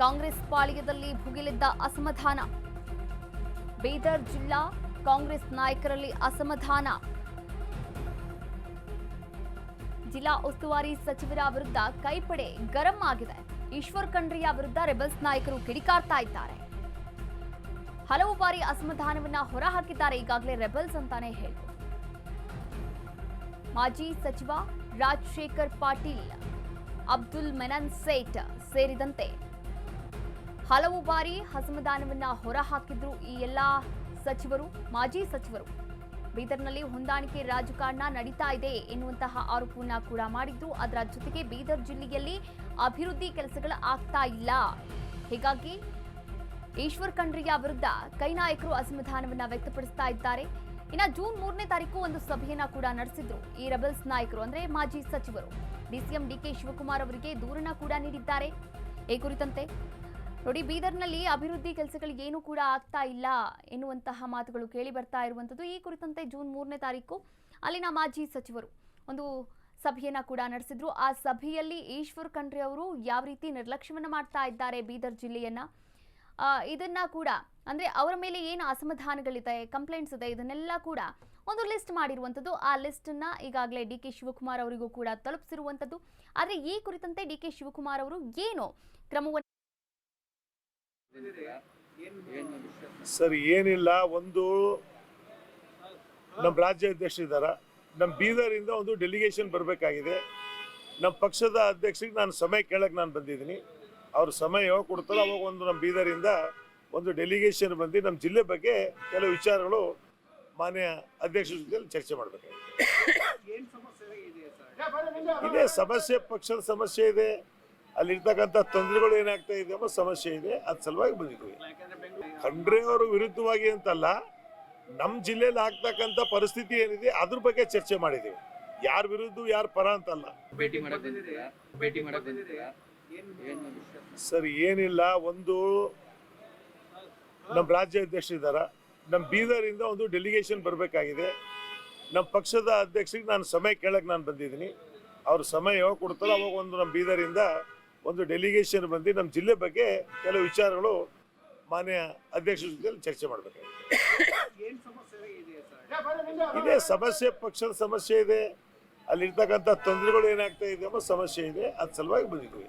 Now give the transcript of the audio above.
ಕಾಂಗ್ರೆಸ್ ಪಾಳ್ಯದಲ್ಲಿ ಭುಗಿಲಿದ್ದ ಅಸಮಾಧಾನ. ಬೀದರ್ ಜಿಲ್ಲಾ ಕಾಂಗ್ರೆಸ್ ನಾಯಕರಲ್ಲಿ ಅಸಮಾಧಾನ. ಜಿಲ್ಲಾ ಉಸ್ತುವಾರಿ ಸಚಿವರ ವಿರುದ್ಧ ಕೈಪಡೆ ಗರಂ ಆಗಿದೆ. ಈಶ್ವರ್ ಖಂಡ್ರೆಯ ವಿರುದ್ಧ ರೆಬಲ್ಸ್ ನಾಯಕರು ಕಿಡಿಕಾರ್ತಾ ಇದ್ದಾರೆ. ಹಲವು ಬಾರಿ ಅಸಮಾಧಾನವನ್ನ ಹೊರಹಾಕಿದ್ದಾರೆ ಈಗಾಗಲೇ ರೆಬಲ್ಸ್ ಅಂತಾನೆ ಹೇಳಬಹುದು. ಮಾಜಿ ಸಚಿವ ರಾಜಶೇಖರ್ ಪಾಟೀಲ್, ಅಬ್ದುಲ್ ಮೆನನ್ ಸೇಠ್ ಸೇರಿದಂತೆ ಹಲವು ಬಾರಿ ಅಸಮಾಧಾನವನ್ನ ಹೊರಹಾಕಿದ್ರು ಈ ಎಲ್ಲಾ ಸಚಿವರು, ಮಾಜಿ ಸಚಿವರು. ಬೀದರ್ನಲ್ಲಿ ಹೊಂದಾಣಿಕೆ ರಾಜಕಾರಣ ನಡೀತಾ ಇದೆ ಎನ್ನುವಂತಹ ಆರೋಪವನ್ನ ಕೂಡ ಮಾಡಿದ್ರು. ಅದರ ಜೊತೆಗೆ ಬೀದರ್ ಜಿಲ್ಲೆಯಲ್ಲಿ ಅಭಿವೃದ್ಧಿ ಕೆಲಸಗಳು ಆಗ್ತಾ ಇಲ್ಲ. ಹೀಗಾಗಿ ಈಶ್ವರ್ ಖಂಡ್ರೆಯ ವಿರುದ್ಧ ಕೈ ನಾಯಕರು ಅಸಮಾಧಾನವನ್ನ ವ್ಯಕ್ತಪಡಿಸ್ತಾ ಇದ್ದಾರೆ. ಇನ್ನು ಜೂನ್ 3ನೇ ತಾರೀಕು ಒಂದು ಸಭೆಯನ್ನ ಕೂಡ ನಡೆಸಿದ್ರು ಈ ರೆಬಲ್ಸ್ ನಾಯಕರು, ಅಂದ್ರೆ ಮಾಜಿ ಸಚಿವರು. ಡಿಸಿಎಂ ಡಿಕೆ ಶಿವಕುಮಾರ್ ಅವರಿಗೆ ದೂರನ್ನ ಕೂಡ ನೀಡಿದ್ದಾರೆ. ಈ ಕುರಿತಂತೆ ನೋಡಿ, ಬೀದರ್ನಲ್ಲಿ ಅಭಿವೃದ್ಧಿ ಕೆಲಸಗಳು ಏನೂ ಕೂಡ ಆಗ್ತಾ ಇಲ್ಲ ಎನ್ನುವಂತಹ ಮಾತುಗಳು ಕೇಳಿ ಬರ್ತಾ ಇರುವಂಥದ್ದು. ಈ ಕುರಿತಂತೆ ಜೂನ್ 3ನೇ ತಾರೀಕು ಅಲ್ಲಿನ ಮಾಜಿ ಸಚಿವರು ಒಂದು ಸಭೆಯನ್ನ ಕೂಡ ನಡೆಸಿದ್ರು. ಆ ಸಭೆಯಲ್ಲಿ ಈಶ್ವರ್ ಖಂಡ್ರೆ ಅವರು ಯಾವ ರೀತಿ ನಿರ್ಲಕ್ಷ್ಯವನ್ನ ಮಾಡ್ತಾ ಇದ್ದಾರೆ ಬೀದರ್ ಜಿಲ್ಲೆಯನ್ನ, ಇದನ್ನ ಕೂಡ ಅಂದ್ರೆ ಅವರ ಮೇಲೆ ಏನು ಅಸಮಾಧಾನಗಳಿದೆ, ಕಂಪ್ಲೇಂಟ್ಸ್ ಇದೆ, ಇದನ್ನೆಲ್ಲ ಕೂಡ ಒಂದು ಲಿಸ್ಟ್ ಮಾಡಿರುವಂಥದ್ದು. ಆ ಲಿಸ್ಟ್ ಅನ್ನ ಈಗಾಗಲೇ ಡಿಕೆ ಶಿವಕುಮಾರ್ ಅವರಿಗೂ ಕೂಡ ತಲುಪಿಸಿರುವಂಥದ್ದು. ಆದರೆ ಈ ಕುರಿತಂತೆ ಡಿಕೆ ಶಿವಕುಮಾರ್ ಅವರು ಏನು ಕ್ರಮವನ್ನು ಸರ್ ಏನಿಲ್ಲ, ಒಂದು ನಮ್ಮ ರಾಜ್ಯಾಧ್ಯಕ್ಷರಿದ್ದಾರ, ನಮ್ಮ ಬೀದರಿಂದ ಒಂದು ಡೆಲಿಗೇಷನ್ ಬರಬೇಕಾಗಿದೆ. ನಮ್ಮ ಪಕ್ಷದ ಅಧ್ಯಕ್ಷರಿಗೆ ನಾನು ಸಮಯ ಕೇಳಕ್ಕೆ ನಾನು ಬಂದಿದ್ದೀನಿ. ಅವ್ರ ಸಮಯ ಯಾವಾಗ ಕೊಡ್ತಾರೋ ಅವಾಗ ಒಂದು ನಮ್ಮ ಬೀದರಿಂದ ಒಂದು ಡೆಲಿಗೇಷನ್ ಬಂದು ನಮ್ಮ ಜಿಲ್ಲೆ ಬಗ್ಗೆ ಕೆಲವು ವಿಚಾರಗಳು ಮಾನ್ಯ ಅಧ್ಯಕ್ಷರ ಜೊತೆ ಚರ್ಚೆ ಮಾಡಬೇಕಾಗಿದೆ. ಇದೇ ಸಮಸ್ಯೆ, ಪಕ್ಷದ ಸಮಸ್ಯೆ ಇದೆ, ಅಲ್ಲಿರ್ತಕ್ಕಂಥ ತೊಂದರೆಗಳು ಏನಾಗ್ತಾ ಇದೆ ಎಂಬ ಸಮಸ್ಯೆ ಇದೆ. ಅದ್ ಸಲುವಾಗಿ ಬಂದಿದ್ವಿ. ಖಂಡ್ರೆ ಅವರು ವಿರುದ್ಧವಾಗಿ ಅಂತಲ್ಲ, ನಮ್ಮ ಜಿಲ್ಲೆಯಲ್ಲಿ ಆಗ್ತಕ್ಕಂಥ ಪರಿಸ್ಥಿತಿ ಏನಿದೆ ಅದ್ರ ಬಗ್ಗೆ ಚರ್ಚೆ ಮಾಡಿದ್ದೀವಿ. ಯಾರ ವಿರುದ್ಧ ಯಾರ ಪರ ಅಂತಲ್ಲ. ಸರ್ ಏನಿಲ್ಲ, ಒಂದು ನಮ್ಮ ರಾಜ್ಯಾಧ್ಯಕ್ಷರಿದ್ದಾರ, ನಮ್ಮ ಬೀದರಿಂದ ಒಂದು ಡೆಲಿಗೇಷನ್ ಬರಬೇಕಾಗಿದೆ. ನಮ್ಮ ಪಕ್ಷದ ಅಧ್ಯಕ್ಷರಿಗೆ ನಾನು ಸಮಯ ಕೇಳಕ್ಕೆ ನಾನು ಬಂದಿದ್ದೀನಿ. ಅವ್ರ ಸಮಯ ಯಾವಾಗ ಕೊಡ್ತಾರೋ ಅವಾಗ ಒಂದು ನಮ್ಮ ಬೀದರಿಂದ ಒಂದು ಡೆಲಿಗೇಷನ್ ಬಂದು ನಮ್ಮ ಜಿಲ್ಲೆ ಬಗ್ಗೆ ಕೆಲವು ವಿಚಾರಗಳು ಮಾನ್ಯ ಅಧ್ಯಕ್ಷರ ಜೊತೆ ಚರ್ಚೆ ಮಾಡಬೇಕಾಗಿದೆ. ಇದೇ ಸಮಸ್ಯೆ, ಪಕ್ಷದ ಸಮಸ್ಯೆ ಇದೆ, ಅಲ್ಲಿರ್ತಕ್ಕಂಥ ತೊಂದರೆಗಳು ಏನಾಗ್ತಾ ಇದೆ ಎಂಬ ಸಮಸ್ಯೆ ಇದೆ. ಅದ್ ಸಲುವಾಗಿ ಬಂದಿದ್ವಿ.